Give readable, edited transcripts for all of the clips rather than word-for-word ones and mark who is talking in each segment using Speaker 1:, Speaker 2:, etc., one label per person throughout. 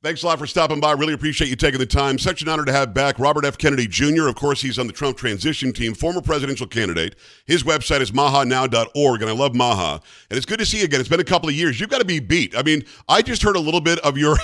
Speaker 1: Thanks a lot for stopping by. Really appreciate you taking the time. Such an honor to have back Robert F. Kennedy Jr. Of course, he's on the Trump transition team, former presidential candidate. His website is mahanow.org, and I love Maha. And it's good to see you again. It's been a couple of years. You've got to be beat. I mean, I just heard a little bit of your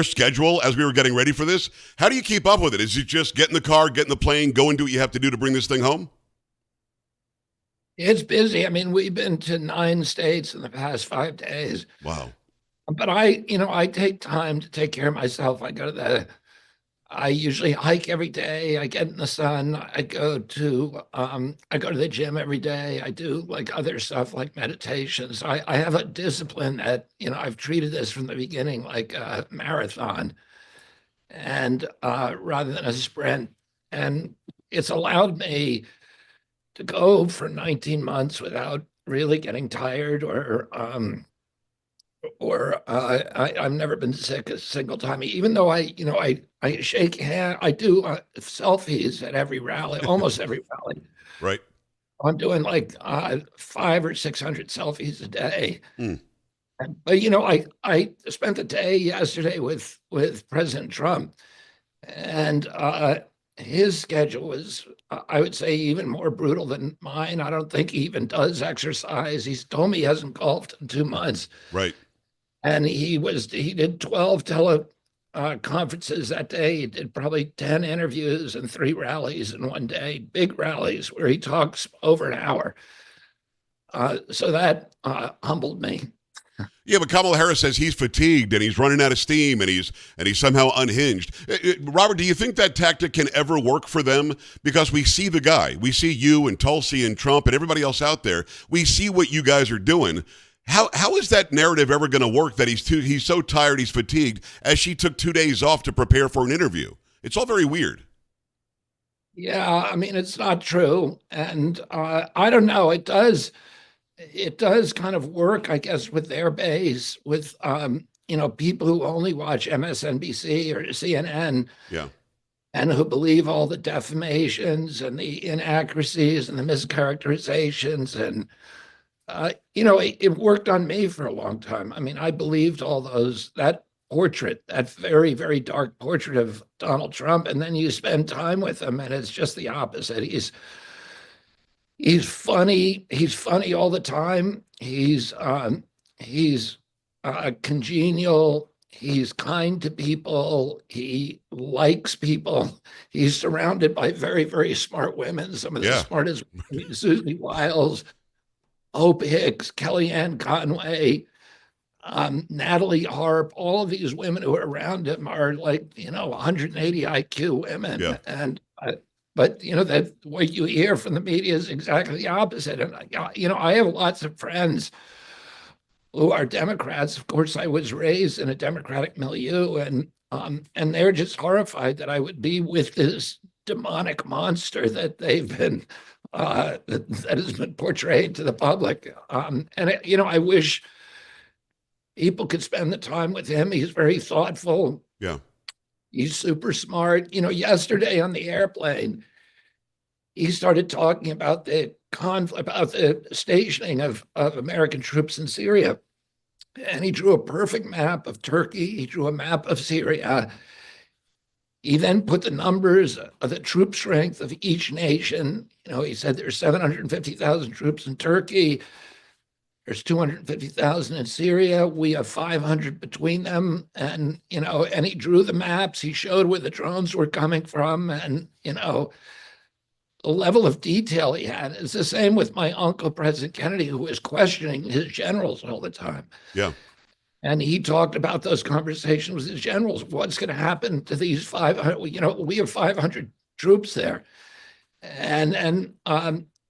Speaker 1: schedule as we were getting ready for this. How do you keep up with it? Is it just get in the car, get in the plane, go and do what you have to do to bring this thing home?
Speaker 2: It's busy. I mean, we've been to 9 states in the past 5 days.
Speaker 1: Wow.
Speaker 2: But I take time to take care of myself. I usually hike every day. I get in the sun. I go to the gym every day. I do like other stuff like meditations. I have a discipline that, I've treated this from the beginning like a marathon and rather than a sprint. And it's allowed me to go for 19 months without really getting tired I've never been sick a single time. Even though I shake hand, I do selfies at every rally, almost every rally.
Speaker 1: Right.
Speaker 2: I'm doing like 500 or 600 selfies a day.
Speaker 1: Mm.
Speaker 2: But I spent the day yesterday with President Trump, and his schedule was, I would say, even more brutal than mine. I don't think he even does exercise. He's told me he hasn't golfed in 2 months.
Speaker 1: Right.
Speaker 2: And he did 12 conferences that day. He did probably 10 interviews and 3 rallies in one day, big rallies where he talks over an hour. So that humbled me.
Speaker 1: Yeah, but Kamala Harris says he's fatigued and he's running out of steam and he's somehow unhinged. Robert, do you think that tactic can ever work for them? Because we see the guy, we see you and Tulsi and Trump and everybody else out there. We see what you guys are doing. How is that narrative ever going to work that he's so tired, he's fatigued, as she took 2 days off to prepare for an interview? It's all very weird.
Speaker 2: Yeah, I mean, it's not true. And I don't know. It does kind of work, I guess, with their base, with people who only watch MSNBC or CNN.
Speaker 1: Yeah.
Speaker 2: And who believe all the defamations and the inaccuracies and the mischaracterizations. And it worked on me for a long time. I mean, I believed all that portrait, that very, very dark portrait of Donald Trump. And then you spend time with him and it's just the opposite. He's funny. He's funny all the time. He's congenial. He's kind to people. He likes people. He's surrounded by very, very smart women. Some of the smartest, Susie Wiles, Hope Hicks, Kellyanne Conway, Natalie Harp. All of these women who are around him are like 180 IQ women.
Speaker 1: Yeah.
Speaker 2: And but that what you hear from the media is exactly the opposite. And I have lots of friends who are Democrats. Of course, I was raised in a Democratic milieu, and they're just horrified that I would be with this demonic monster that they've been that has been portrayed to the public. I wish people could spend the time with him. He's very thoughtful.
Speaker 1: Yeah.
Speaker 2: He's super smart. Yesterday on the airplane, he started talking about the conflict, about the stationing of American troops in Syria. And he drew a perfect map of Turkey. He drew a map of Syria. He then put the numbers of the troop strength of each nation. He said there's 750,000 troops in Turkey. There's 250,000 in Syria. We have 500 between them. And he drew the maps. He showed where the drones were coming from. And, the level of detail he had is the same with my uncle, President Kennedy, who was questioning his generals all the time.
Speaker 1: Yeah.
Speaker 2: And he talked about those conversations with his generals. What's going to happen to these 500? We have 500 troops there. And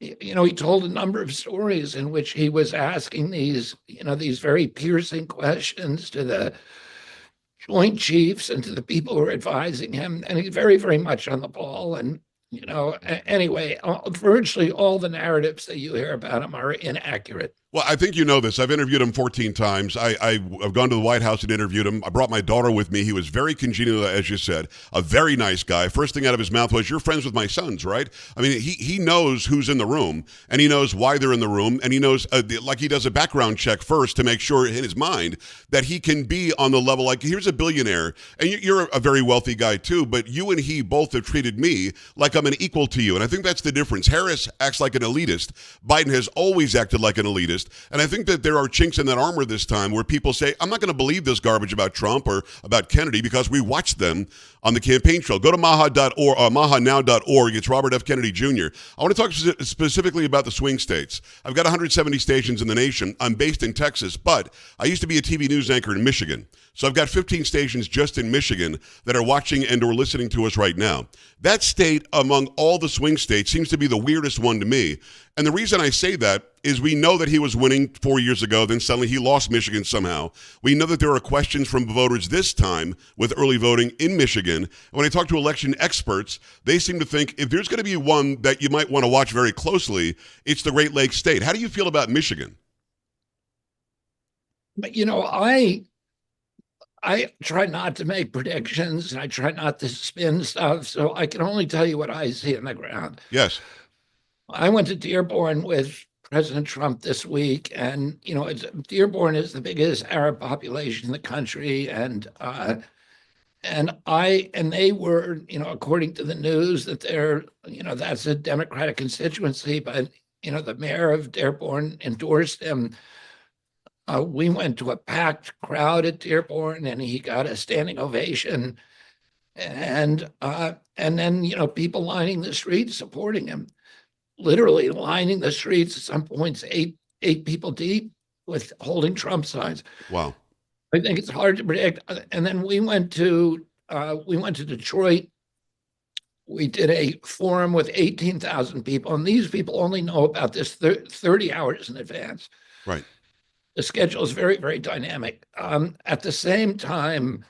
Speaker 2: he told a number of stories in which he was asking these very piercing questions to the Joint Chiefs and to the people who are advising him. And he's very, very much on the ball. And, anyway, virtually all the narratives that you hear about him are inaccurate.
Speaker 1: Well, I think you know this. I've interviewed him 14 times. I've gone to the White House and interviewed him. I brought my daughter with me. He was very congenial, as you said, a very nice guy. First thing out of his mouth was, "You're friends with my sons, right?" I mean, he knows who's in the room, and he knows why they're in the room, and he knows, like he does a background check first to make sure in his mind that he can be on the level. Like, here's a billionaire, and you're a very wealthy guy too, but you and he both have treated me like I'm an equal to you, and I think that's the difference. Harris acts like an elitist. Biden has always acted like an elitist. And I think that there are chinks in that armor this time where people say, I'm not going to believe this garbage about Trump or about Kennedy because we watched them on the campaign trail. Go to mahanow.org. It's Robert F. Kennedy Jr. I want to talk specifically about the swing states. I've got 170 stations in the nation. I'm based in Texas, but I used to be a TV news anchor in Michigan. So I've got 15 stations just in Michigan that are watching and or listening to us right now. That state, among all the swing states, seems to be the weirdest one to me. And the reason I say that is we know that he was winning 4 years ago, then suddenly he lost Michigan somehow. We know that there are questions from voters this time with early voting in Michigan. And when I talk to election experts, they seem to think if there's going to be one that you might want to watch very closely, it's the Great Lakes state. How do you feel about Michigan?
Speaker 2: But I try not to make predictions and I try not to spin stuff. So I can only tell you what I see on the ground.
Speaker 1: Yes.
Speaker 2: I went to Dearborn with President Trump this week, and Dearborn is the biggest Arab population in the country, and they were, according to the news, that that's a Democratic constituency, but the mayor of Dearborn endorsed him. We went to a packed crowd at Dearborn, and he got a standing ovation, and then people lining the streets supporting him, literally lining the streets. At some points, eight people deep, with holding Trump signs.
Speaker 1: Wow.
Speaker 2: I think it's hard to predict. And then we went to Detroit. We did a forum with 18,000 people, and these people only know about this 30 hours in advance.
Speaker 1: Right.
Speaker 2: The schedule is very, very dynamic. At the same time,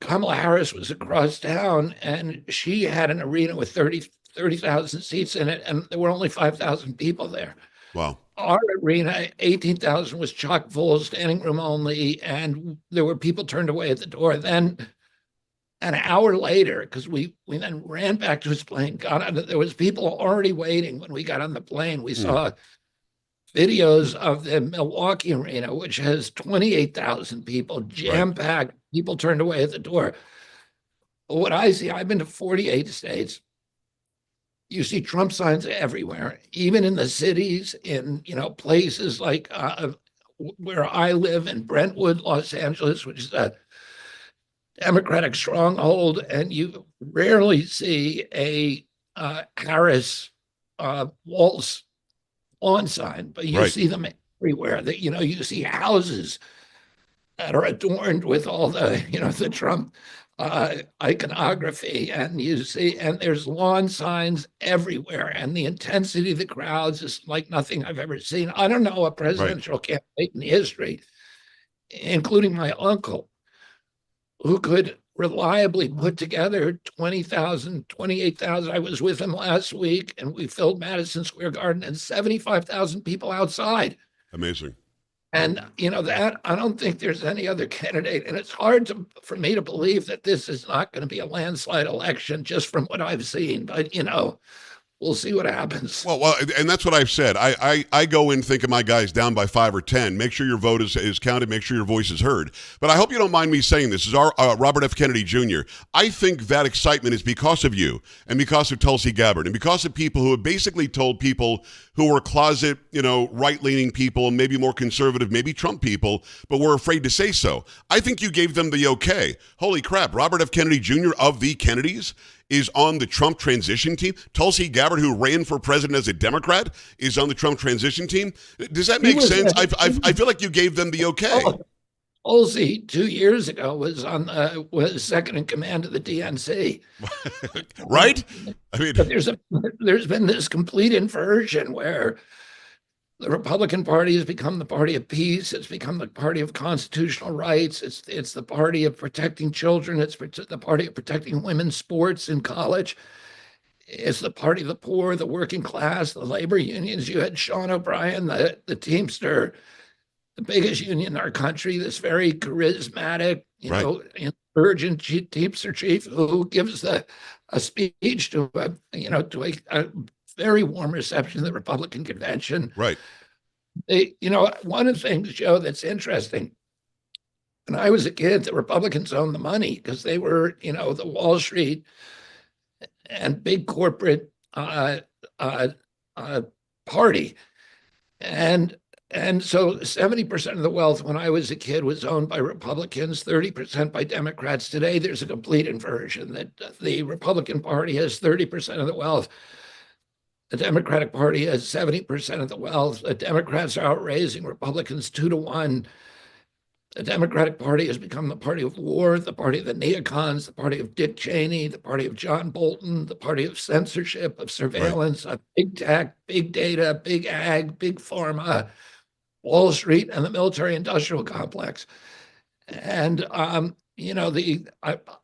Speaker 2: Kamala Harris was across town, and she had an arena with 30,000 seats in it, and there were only 5,000 people there.
Speaker 1: Wow.
Speaker 2: Our arena, 18,000, was chock full, standing room only, and there were people turned away at the door. Then an hour later, because we then ran back to his plane, there was people already waiting when we got on the plane. We saw videos of the Milwaukee arena, which has 28,000 people, jam-packed, people turned away at the door. But what I see, I've been to 48 states. You see Trump signs everywhere, even in the cities, in places like where I live in Brentwood, Los Angeles, which is a Democratic stronghold, and you rarely see a Harris Waltz lawn sign, but you see them everywhere. That you see houses that are adorned with all the the Trump iconography, and there's lawn signs everywhere, and the intensity of the crowds is like nothing I've ever seen. I don't know a presidential campaign in history, including my uncle, who could reliably put together 20,000, 28,000. I was with him last week, and we filled Madison Square Garden, and 75,000 people outside.
Speaker 1: Amazing.
Speaker 2: And that, I don't think there's any other candidate. And it's hard for me to believe that this is not going to be a landslide election just from what I've seen. But, we'll see what happens.
Speaker 1: Well, and that's what I've said. I go in thinking my guy's down by 5 or 10. Make sure your vote is counted. Make sure your voice is heard. But I hope you don't mind me saying this. This is our Robert F. Kennedy Jr. I think that excitement is because of you and because of Tulsi Gabbard and because of people who have basically told people who were closet, right-leaning people, maybe more conservative, maybe Trump people, but were afraid to say so. I think you gave them the okay. Holy crap, Robert F. Kennedy Jr. of the Kennedys is on the Trump transition team. Tulsi Gabbard, who ran for president as a Democrat, is on the Trump transition team. Does that make sense? I feel like you gave them the okay.
Speaker 2: Tulsi 2 years ago was second in command of the DNC.
Speaker 1: Right? I mean,
Speaker 2: but there's been this complete inversion where the Republican Party has become the party of peace. It's become the party of constitutional rights. It's the party of protecting children. It's the party of protecting women's sports in college. It's the party of the poor, the working class, the labor unions. You had Sean O'Brien, the Teamster, the biggest union in our country, this very charismatic,
Speaker 1: Right.
Speaker 2: insurgent Teamster chief who gives a speech to a very warm reception of the Republican convention.
Speaker 1: Right.
Speaker 2: One of the things, Joe, that's interesting. When I was a kid, the Republicans owned the money because they were, the Wall Street and big corporate uh, uh, party. And so 70% of the wealth when I was a kid was owned by Republicans, 30% by Democrats. Today, there's a complete inversion that the Republican Party has 30% of the wealth. The Democratic Party has 70% of the wealth. The Democrats are outraising Republicans 2-1. The Democratic Party has become the party of war, the party of the neocons, the party of Dick Cheney, the party of John Bolton, the party of censorship, of surveillance, of big tech, big data, big ag, big pharma, Wall Street, and the military-industrial complex. And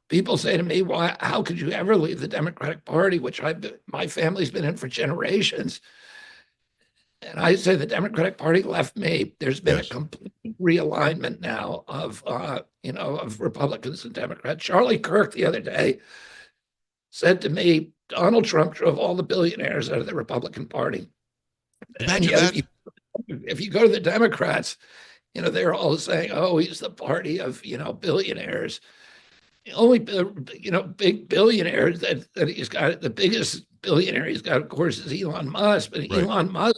Speaker 2: people say to me, "Why? How could you ever leave the Democratic Party?" Which my family's been in for generations. And I say the Democratic Party left me. There's been a complete realignment now of Republicans and Democrats. Charlie Kirk the other day said to me, Donald Trump drove all the billionaires out of the Republican Party.
Speaker 1: Imagine that.
Speaker 2: If you go to the Democrats, they're all saying, "Oh, he's the party of billionaires." The only big billionaire that he's got, the biggest billionaire he's got, of course, is Elon Musk. But
Speaker 1: Right.
Speaker 2: Elon Musk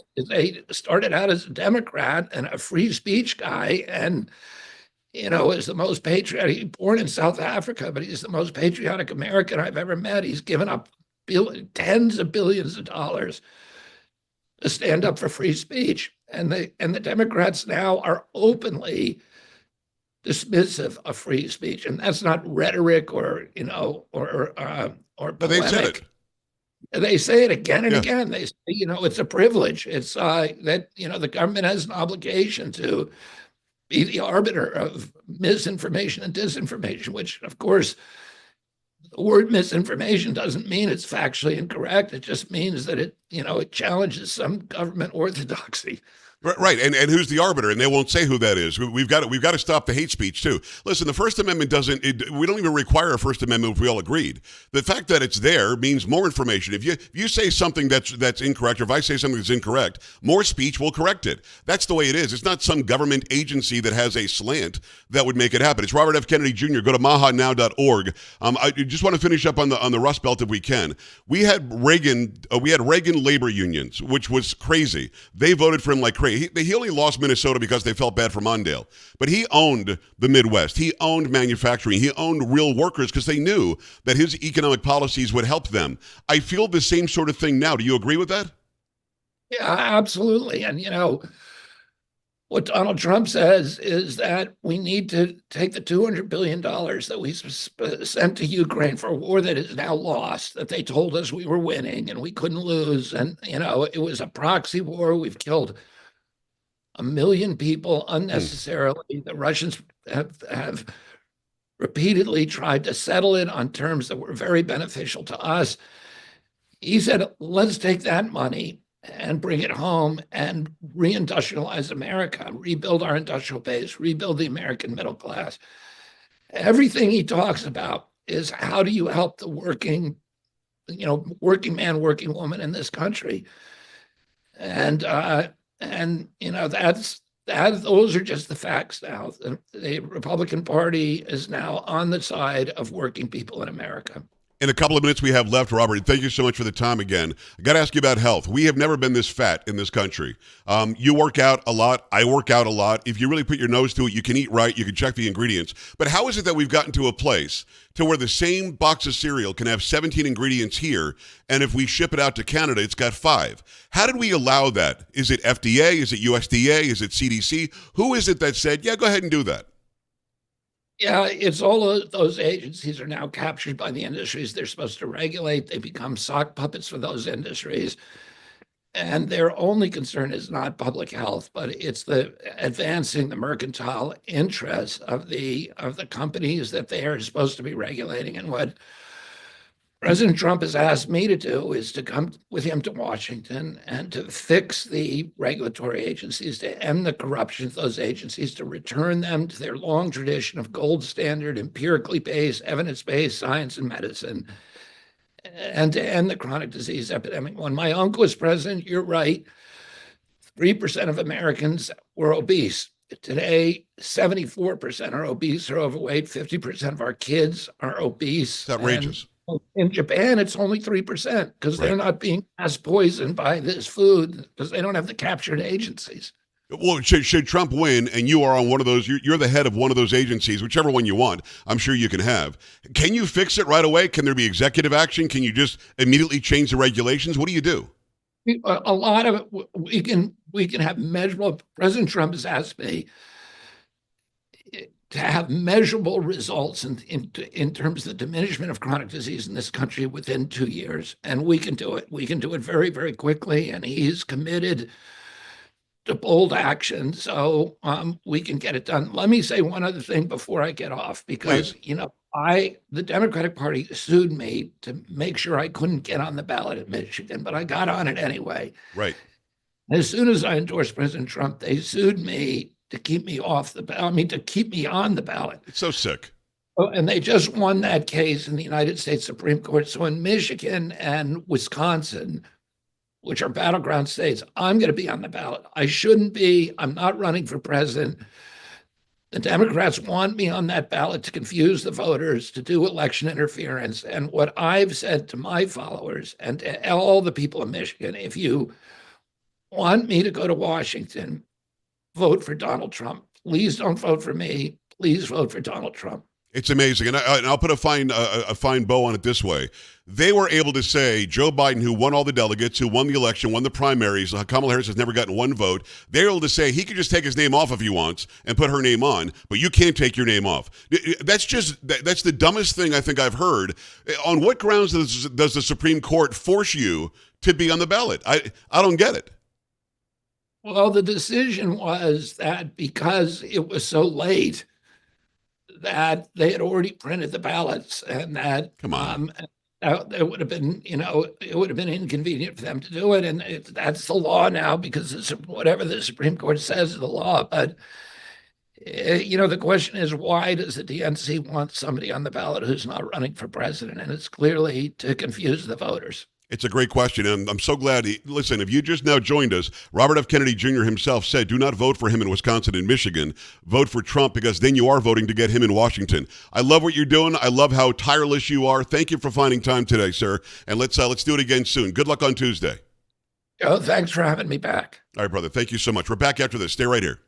Speaker 2: started out as a Democrat and a free speech guy, and is the most patriotic. He's born in South Africa, but he's the most patriotic American I've ever met. He's given up tens of billions of dollars to stand up for free speech, and the Democrats now are openly dismissive of free speech, and that's not rhetoric or
Speaker 1: But they said it.
Speaker 2: They say it again and
Speaker 1: Yeah.
Speaker 2: again. They say, it's a privilege. It's that the government has an obligation to be the arbiter of misinformation and disinformation, which, of course, the word misinformation doesn't mean it's factually incorrect. It just means that it challenges some government orthodoxy.
Speaker 1: Right, and who's the arbiter? And they won't say who that is. We've got to stop the hate speech too. Listen, the First Amendment we don't even require a First Amendment if we all agreed. The fact that it's there means more information. If you say something that's incorrect, or if I say something that's incorrect, more speech will correct it. That's the way it is. It's not some government agency that has a slant that would make it happen. It's Robert F. Kennedy Jr. Go to mahanow.org. I just want to finish up on the Rust Belt if we can. We had Reagan labor unions, which was crazy. They voted for him like crazy. He only lost Minnesota because they felt bad for Mondale. But he owned the Midwest. He owned manufacturing. He owned real workers because they knew that his economic policies would help them. I feel the same sort of thing now. Do you agree with that?
Speaker 2: Yeah, absolutely. And, what Donald Trump says is that we need to take the $200 billion that we sent to Ukraine for a war that is now lost, that they told us we were winning and we couldn't lose. And, it was a proxy war. We've killed 1 million people unnecessarily. The Russians have repeatedly tried to settle it on terms that were very beneficial to us. He said, let's take that money and bring it home and reindustrialize America, rebuild our industrial base, rebuild the American middle class. Everything he talks about is how do you help the working man, working woman in this country. And those are just the facts now. The Republican Party is now on the side of working people in America.
Speaker 1: In a couple of minutes we have left, Robert, thank you so much for the time again. I got to ask you about health. We have never been this fat in this country. You work out a lot. I work out a lot. If you really put your nose to it, you can eat right. You can check the ingredients. But how is it that we've gotten to a place to where the same box of cereal can have 17 ingredients here, and if we ship it out to Canada, it's got 5? How did we allow that? Is it FDA? Is it USDA? Is it CDC? Who is it that said, yeah, go ahead and do that?
Speaker 2: Yeah, it's all of those agencies are now captured by the industries they're supposed to regulate. They become sock puppets for those industries. And their only concern is not public health, but it's the advancing the mercantile interests of the companies that they are supposed to be regulating. And what President Trump has asked me to do is to come with him to Washington and to fix the regulatory agencies, to end the corruption of those agencies, to return them to their long tradition of gold standard, empirically based, evidence-based science and medicine, and to end the chronic disease epidemic. When my uncle was president, you're right, 3% of Americans were obese. Today, 74% are obese or overweight. 50% of our kids are obese.
Speaker 1: It's outrageous.
Speaker 2: In Japan, it's only 3% because they're
Speaker 1: Right.
Speaker 2: not being as poisoned by this food because they don't have the captured agencies.
Speaker 1: Well, should Trump win and you are on one of those, you're the head of one of those agencies, whichever one you want, I'm sure you can have. Can you fix it right away? Can there be executive action? Can you just immediately change the regulations? What do you do?
Speaker 2: A lot of it, we can have measurable. President Trump has asked me to have measurable results in terms of the diminishment of chronic disease in this country within 2 years. And we can do it. We can do it very, very quickly. And he's committed to bold action. So we can get it done. Let me say one other thing before I get off, because,
Speaker 1: Please.
Speaker 2: you know, the Democratic Party sued me to make sure I couldn't get on the ballot in Michigan, but I got on it anyway.
Speaker 1: Right.
Speaker 2: As soon as I endorsed President Trump, they sued me to keep me off the ballot. I mean, to keep me on the ballot.
Speaker 1: It's so sick.
Speaker 2: Oh, and they just won that case in the United States Supreme Court. So in Michigan and Wisconsin, which are battleground states, I'm going to be on the ballot. I shouldn't be. I'm not running for president. The Democrats want me on that ballot to confuse the voters, to do election interference. And what I've said to my followers and to all the people of Michigan, if you want me to go to Washington, vote for Donald Trump. Please don't vote for me. Please vote for Donald Trump.
Speaker 1: It's amazing. And I'll put a fine bow on it this way. They were able to say Joe Biden, who won all the delegates, who won the election, won the primaries, Kamala Harris has never gotten one vote. They're able to say he could just take his name off if he wants and put her name on, but you can't take your name off. That's the dumbest thing I think I've heard. On what grounds does the Supreme Court force you to be on the ballot? I don't get it.
Speaker 2: Well, the decision was that because it was so late, that they had already printed the ballots, and that
Speaker 1: Come on.
Speaker 2: it would have been, it would have been inconvenient for them to do it, and that's the law now because whatever the Supreme Court says is the law. But the question is, why does the DNC want somebody on the ballot who's not running for president? And it's clearly to confuse the voters.
Speaker 1: It's a great question, and I'm so glad. Listen, if you just now joined us, Robert F. Kennedy Jr. himself said, do not vote for him in Wisconsin and Michigan. Vote for Trump, because then you are voting to get him in Washington. I love what you're doing. I love how tireless you are. Thank you for finding time today, sir, and let's do it again soon. Good luck on Tuesday.
Speaker 2: Oh, thanks for having me back.
Speaker 1: All right, brother. Thank you so much. We're back after this. Stay right here.